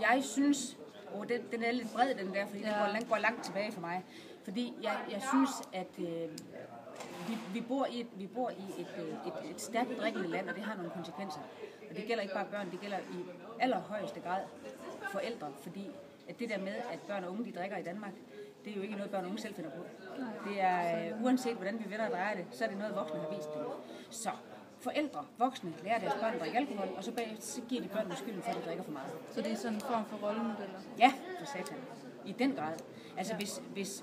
Jeg synes, den er lidt bred, den der, fordi den går langt tilbage for mig. Fordi jeg synes, at vi bor i et stærkt drikkende land, og det har nogle konsekvenser. Og det gælder ikke bare børn, det gælder i allerhøjeste grad forældre, fordi at det der med, at børn og unge de drikker i Danmark, det er jo ikke noget, børn og unge selv finder på. Det er, uanset hvordan vi vender og drejer det, så er det noget, voksne har vist dem. Så forældre, voksne, lærer deres børn at drikke alkohol, og så bagefter så giver de børnene skylden for, at de drikker for meget. Så det er sådan en form for rollemodeller? Ja, for satan. I den grad. Altså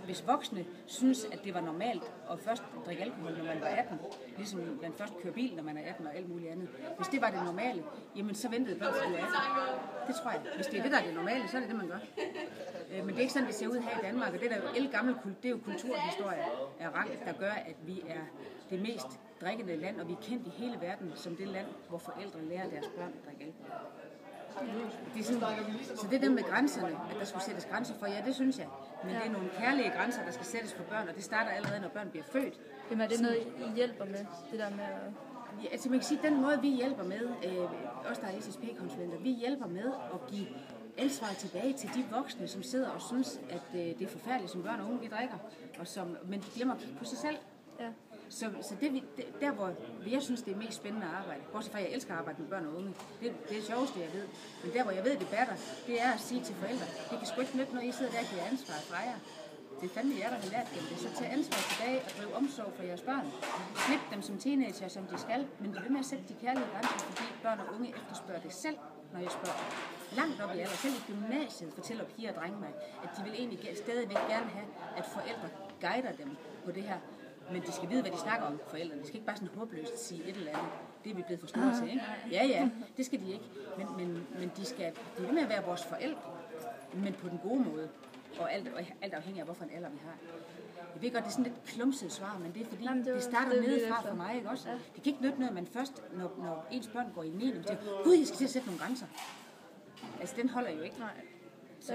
hvis voksne synes, at det var normalt at først drikke alkohol, når man var 18, ligesom man først kører bil, når man er 18 og alt muligt andet. Hvis det var det normale, jamen så ventede børn til 18. Det tror jeg. Hvis det er det, der er det normale, så er det det, man gør. Men det er ikke sådan, det ser ud her i Danmark, og det der er jo ældgammel, det er jo kulturhistorie af rang, der gør, at vi er det mest drikkende land, og vi er kendt i hele verden som det land, hvor forældre lærer deres børn at drikke alkohol. Det er sådan, så det der med grænserne, at der skulle sættes grænser for, ja, det synes jeg. Men det er nogle kærlige grænser, der skal sættes for børn, og det starter allerede, når børn bliver født. Jamen er det noget, I hjælper med, det der med at... Ja, altså man kan sige, den måde, vi hjælper med, også der er SSP-konsulenter, vi hjælper med at give ansvaret tilbage til de voksne, som sidder og synes, at det er forfærdeligt, som børn og unge, vi drikker, men de glemmer at kigge på sig selv. Ja. Så der, hvor jeg synes, det er mest spændende at arbejde, bortset fra, at jeg elsker at arbejde med børn og unge, det er det sjoveste, jeg ved. Men der, hvor jeg ved, det batter, det er at sige til forældre, det kan sgu ikke nytte, når I sidder der og giver ansvar fra jer. Det er fandme jer, der har lært dem det. Så tag ansvar tilbage og driv omsorg for jeres børn. Slip dem som teenager, som de skal, men bliv ved med at sætte de kærlige grænser, fordi børn og unge efterspørger det selv, når jeg spørger. Langt op i alder, selv i gymnasiet, fortæller piger og drenge mig, at de vil egentlig stadigvæk gerne have, at forældre guider dem på det her. Men de skal vide, hvad de snakker om, forældrene. De skal ikke bare sådan håbløst sige et eller andet. Det er vi blevet for store til, ikke? Ja, det skal de ikke. Men de skal blive med at være vores forældre, men på den gode måde. Og alt afhængig af, hvorfor en alder vi har. Jeg ved godt, det er sådan lidt klumset svar, men det er fordi, det starter nedefra for mig, ikke også? Det kan ikke nytte noget, at man først, når ens børn går i 9. og siger, gud, jeg skal til at sætte nogle grænser. Altså, den holder jo ikke. Så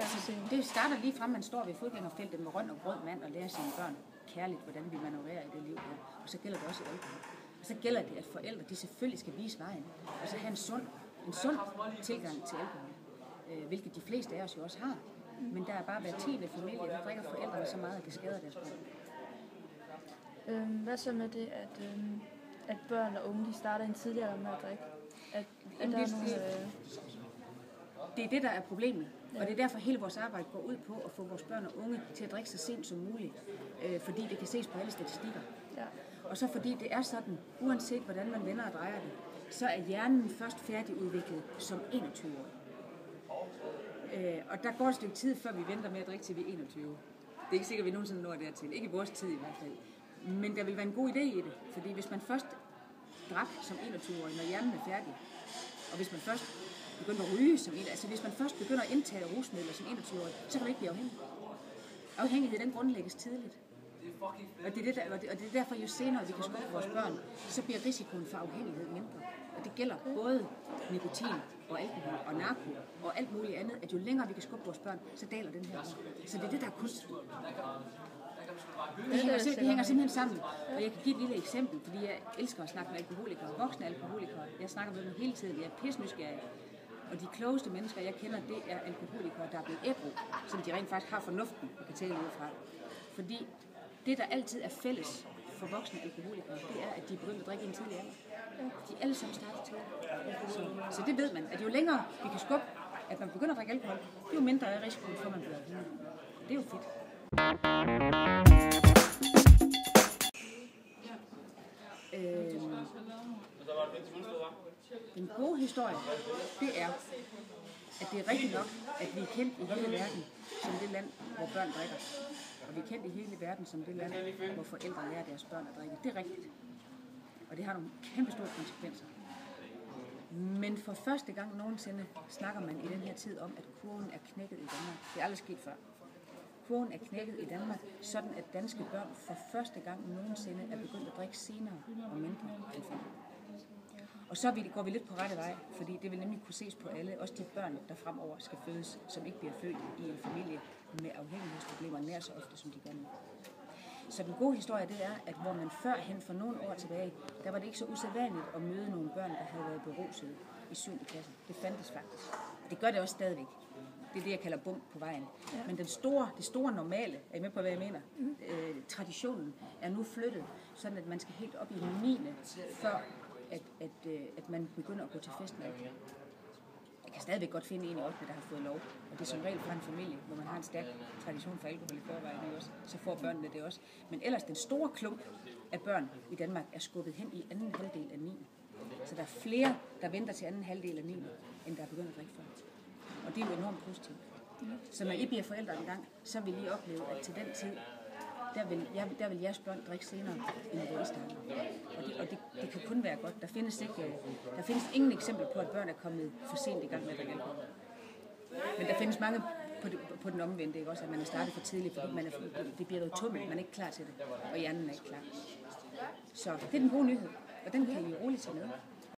det starter lige frem, man står ved fodgængerfeltet med rød og rød mand og lærer sine børn kærligt, hvordan vi manøvrerer i det liv her. Og så gælder det også i alkohol. Og så gælder det, at forældre, de selvfølgelig skal vise vejen. Og så have en sund tilgang til alkohol. Hvilket de fleste af os jo også har. Men der er bare hver 10. familie, der drikker forældrene så meget, at det skader deres børn. Hvad så med det, at børn og unge, de starter en tidligere med at drikke? Det er det, der er problemet. Og det er derfor, hele vores arbejde går ud på at få vores børn og unge til at drikke så sent som muligt. Fordi det kan ses på alle statistikker. Ja. Og så fordi det er sådan, uanset hvordan man vender og drejer det, så er hjernen først færdigudviklet som 21-årig. Og der går et stykke tid, før vi venter med at drikke til vi er 21. Det er ikke sikkert, at vi nogensinde når dertil. Ikke i vores tid i hvert fald. Men der vil være en god idé i det. Fordi hvis man først drak som 21-årig, når hjernen er færdig, og hvis man først begynder at ryge som altså hvis man først begynder at indtage rusmidler som 21-årig, så kan du ikke blive afhængig. Afhængighed, den grundlægges tidligt. Og det er derfor, jo senere vi kan skubbe vores børn, så bliver risikoen for afhængighed mindre. Og det gælder både nikotin og alkohol og narko og alt muligt andet, at jo længere vi kan skubbe vores børn, så daler den her. Så det er det, der er kunst. Det hænger simpelthen sammen. Og jeg kan give et lille eksempel, fordi jeg elsker at snakke med alkoholikere, voksne alkoholikere. Jeg snakker med dem hele tiden, jeg er pissenysgerrig. Og de klogeste mennesker, jeg kender, det er alkoholikere, der er blevet ædru, som de rent faktisk har fornuften og kan tale ud fra. Fordi det, der altid er fælles for voksne alkoholikere, det er, at de er begyndt at drikke i en tidlig alder. De er alle sammen startet til. Så det ved man, at jo længere vi kan skubbe, at man begynder at drikke alkohol, jo mindre er risikoen for, at man bliver afhængig. Det er jo fedt. Den gode historie, det er, at det er rigtigt nok, at vi er kendt i hele verden som det land, hvor børn drikker. Og vi er kendt i hele verden som det land, hvor forældre lærer deres børn at drikke. Det er rigtigt. Og det har nogle kæmpe store konsekvenser. Men for første gang nogensinde snakker man i den her tid om, at kurven er knækket i Danmark. Det er aldrig sket før. Kurven er knækket i Danmark, sådan at danske børn for første gang nogensinde er begyndt at drikke senere og mindre end før. Og så går vi lidt på rette vej, fordi det vil nemlig kunne ses på alle, også de børn, der fremover skal fødes, som ikke bliver født i en familie med afhængighedsproblemer nær så ofte, som de gør nu. Så den gode historie, det er, at hvor man førhen for nogle år tilbage, der var det ikke så usædvanligt at møde nogle børn, der havde været berusede i 7. klasse. Det fandtes faktisk. Og det gør det også stadigvæk. Det er det, jeg kalder bump på vejen. Ja. Men det store normale, er I med på, hvad jeg mener? Traditionen er nu flyttet, sådan at man skal helt op i 9. før at man begynder at gå til festmad. Jeg kan stadigvæk godt finde en i 8. der har fået lov. Og det er som regel fra en familie, hvor man har en stærk tradition for alkohol i forvejen også. Så får børnene det også. Men ellers den store klump af børn i Danmark er skubbet hen i anden halvdel af 9. Så der er flere, der venter til anden halvdel af 9. end der er begyndt at drikke før. Og det er jo enormt positivt. Så når I bliver forældre engang, så vil I opleve, at til den tid, der vil jeres børn drikke senere, end hvor I starter. Og det kan kun være godt. Der findes ingen eksempler på, at børn er kommet for sent i gang med at drikke alkohol. Men der findes mange på den omvendte, ikke også, at man er startet for tidligt, fordi det bliver noget tummel, man er ikke klar til det, og hjernen er ikke klar. Så det er den gode nyhed, og den kan I roligt tage med.